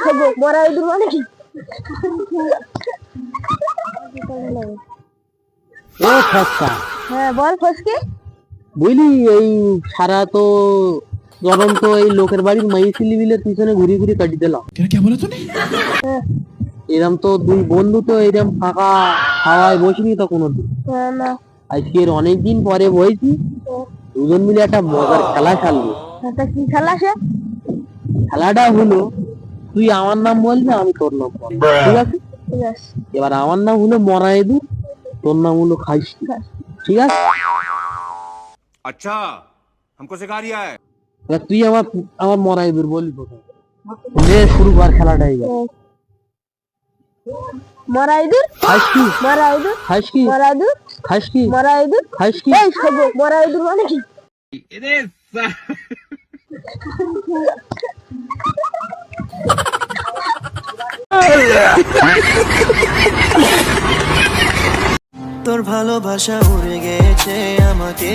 শোবো মরা ইঁদুর মানে কি? ও ফসকা, হ্যাঁ বল ফসকে। বুঝলি এই সারা তো জ্বলন্ত এই লোকের বাড়ির মাইসিলি বিলের পিছনে ঘুরে ঘুরে কাটি দিলাম। হ্যাঁ, এরম তো দুই বন্ধু তো এরম ফাঁকা হাওয়ায় বসিনি তো কোনোদিন। হ্যাঁ, না আজকের অনেকদিন পরে বসি, দুজন মিলে একটা মজার খেলা খেলবো। এটা কি খেলা সে? খেলাটা হলো, তুই আমার নাম বলবি, আমি তোর নাম বলবো, ঠিক আছে? ঠিক আছে। এবার আমার নাম হলো মরা ইঁদুর, তোর নাম হলো খাইস্তি, ঠিক আছে? अच्छा हमको सिखा रिया है। এবার তুই আমার আমার মরা ইঁদুর বলবি প্রথম। নে শুরু কর খেলাটা এবার। মরা ইঁদুর, খাইস কি? মরা ইঁদুর, খাইস কি? মরা ইঁদুর, খাইস কি? মরা ইঁদুর, খাইস কি? এই শোবো মরা ইঁদুর মানে কি? তোর ভালোবাসা উড়ে গেছে আমাকে।